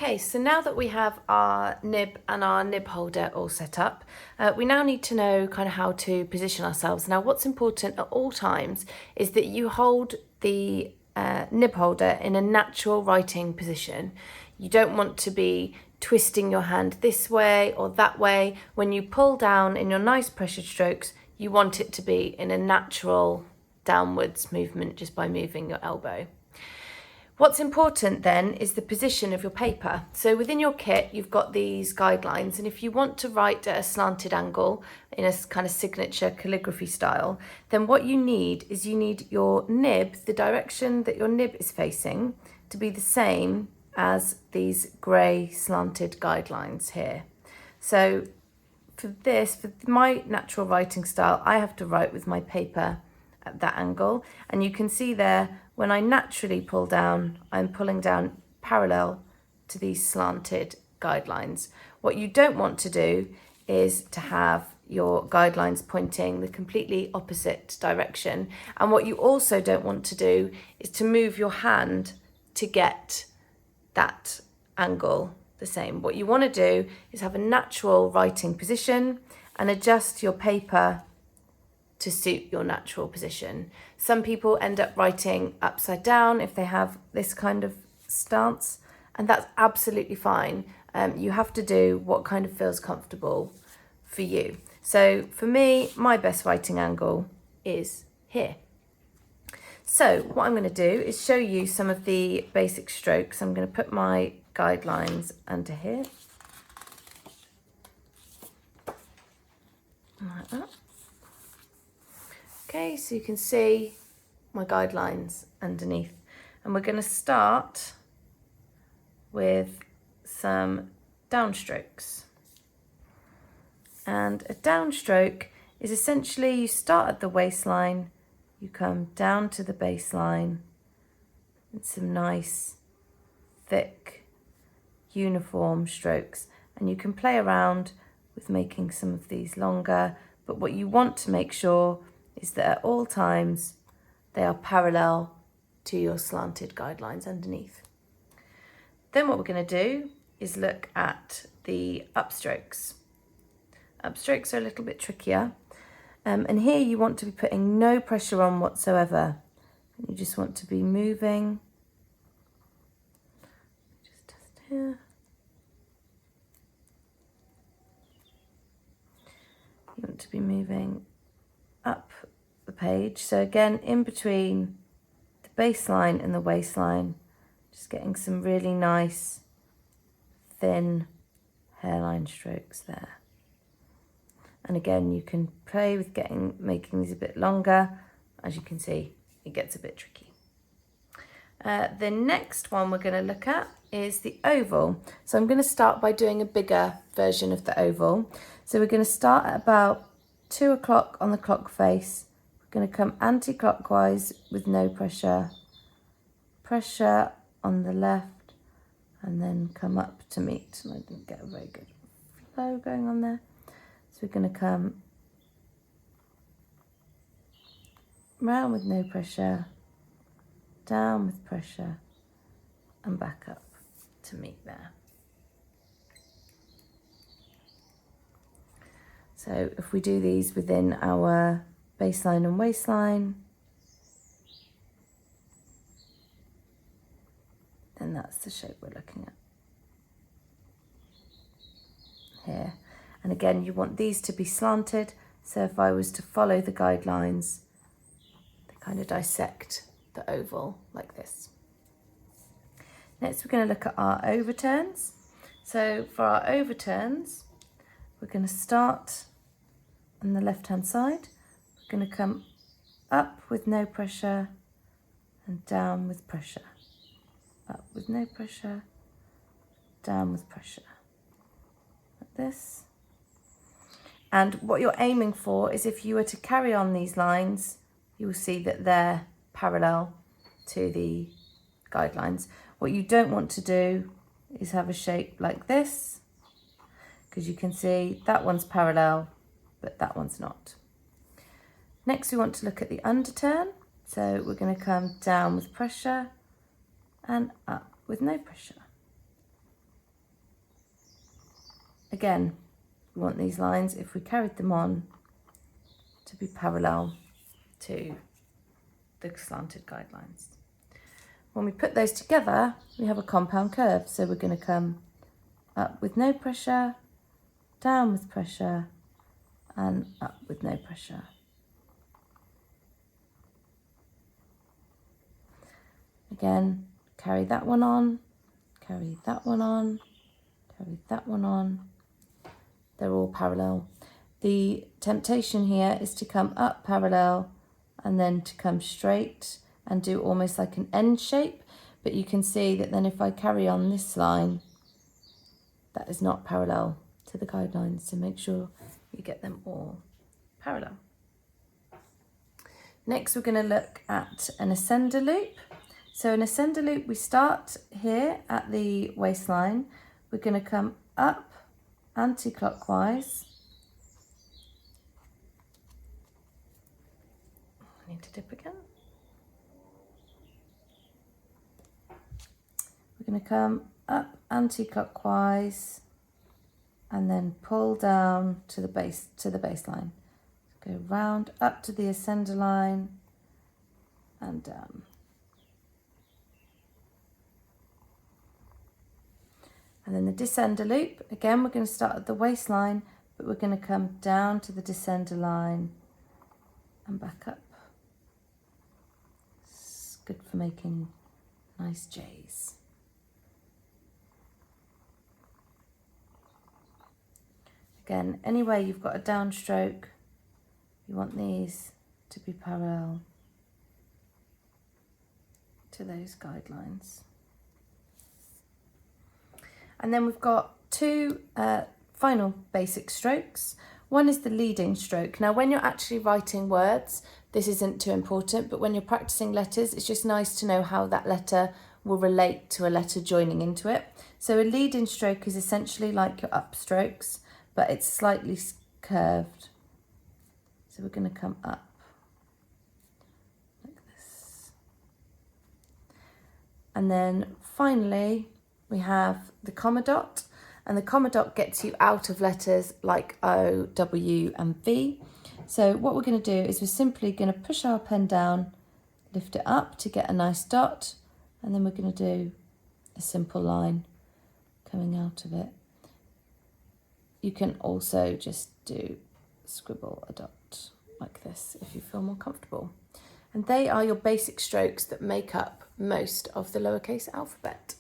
Okay, so now that we have our nib and our nib holder all set up, we now need to know kind of how to position ourselves. Now, what's important at all times is that you hold the nib holder in a natural writing position. You don't want to be twisting your hand this way or that way. When you pull down in your nice pressured strokes, you want it to be in a natural downwards movement just by moving your elbow. What's important then is the position of your paper. So within your kit, you've got these guidelines, and if you want to write at a slanted angle in a kind of signature calligraphy style, then what you need is you need your nib, the direction that your nib is facing, to be the same as these grey slanted guidelines here. So for my natural writing style, I have to write with my paper at that angle, and you can see there when I naturally pull down, I'm pulling down parallel to these slanted guidelines. What you don't want to do is to have your guidelines pointing the completely opposite direction, and what you also don't want to do is to move your hand to get that angle the same. What you want to do is have a natural writing position and adjust your paper to suit your natural position. Some people end up writing upside down if they have this kind of stance, and that's absolutely fine. You have to do what kind of feels comfortable for you. So for me, my best writing angle is here. So what I'm going to do is show you some of the basic strokes. I'm going to put my guidelines under here, like that. Okay, so you can see my guidelines underneath, and we're going to start with some downstrokes. And a downstroke is essentially you start at the waistline, you come down to the baseline, and some nice, thick, uniform strokes. And you can play around with making some of these longer, but what you want to make sure is that at all times they are parallel to your slanted guidelines underneath. Then what we're going to do is look at the upstrokes. Upstrokes are a little bit trickier, and here you want to be putting no pressure on whatsoever. You just want to be moving, just test here. You want to be moving up the page. So again, in between the baseline and the waistline, just getting some really nice thin hairline strokes there. And again, you can play with making these a bit longer. As you can see, it gets a bit tricky. The next one we're going to look at is the oval. So I'm going to start by doing a bigger version of the oval. So we're going to start at about 2 o'clock on the clock face. We're going to come anti-clockwise with no pressure. Pressure on the left, and then come up to meet. And I didn't get a very good flow going on there. So we're going to come round with no pressure, down with pressure, and back up to meet there. So if we do these within our baseline and waistline, then that's the shape we're looking at here. And again, you want these to be slanted. So if I was to follow the guidelines, they kind of dissect the oval like this. Next, we're going to look at our overturns. So for our overturns, we're going to start on the left-hand side. We're going to come up with no pressure and down with pressure. Up with no pressure, down with pressure. Like this. And what you're aiming for is if you were to carry on these lines, you will see that they're parallel to the guidelines. What you don't want to do is have a shape like this, because you can see that one's parallel, but that one's not. Next, we want to look at the underturn. So we're going to come down with pressure and up with no pressure. again, we want these lines, if we carried them on, to be parallel to the slanted guidelines. When we put those together, we have a compound curve. So we're going to come up with no pressure, down with pressure, and up with no pressure. Again, carry that one on, carry that one on, carry that one on. They're all parallel. The temptation here is to come up parallel and then to come straight and do almost like an N shape. But you can see that then if I carry on this line, that is not parallel to the guidelines. So make sure you get them all parallel. Next, we're going to look at an ascender loop. So an ascender loop, we start here at the waistline. We're going to come up anti-clockwise. I need to dip again. We're going to come up anti-clockwise and then pull down to the baseline. Go round up to the ascender line and down. And then the descender loop, again, we're going to start at the waistline, but we're going to come down to the descender line and back up. It's good for making nice J's. Again, anywhere you've got a downstroke, you want these to be parallel to those guidelines. And then we've got two final basic strokes. One is the leading stroke. Now, when you're actually writing words, this isn't too important, but when you're practicing letters, it's just nice to know how that letter will relate to a letter joining into it. So a leading stroke is essentially like your upstrokes, but it's slightly curved. So we're going to come up like this. And then finally, we have the comma dot, and the comma dot gets you out of letters like O, W, and V. So what we're going to do is we're simply going to push our pen down, lift it up to get a nice dot, and then we're going to do a simple line coming out of it. You can also just scribble a dot like this if you feel more comfortable. And they are your basic strokes that make up most of the lowercase alphabet.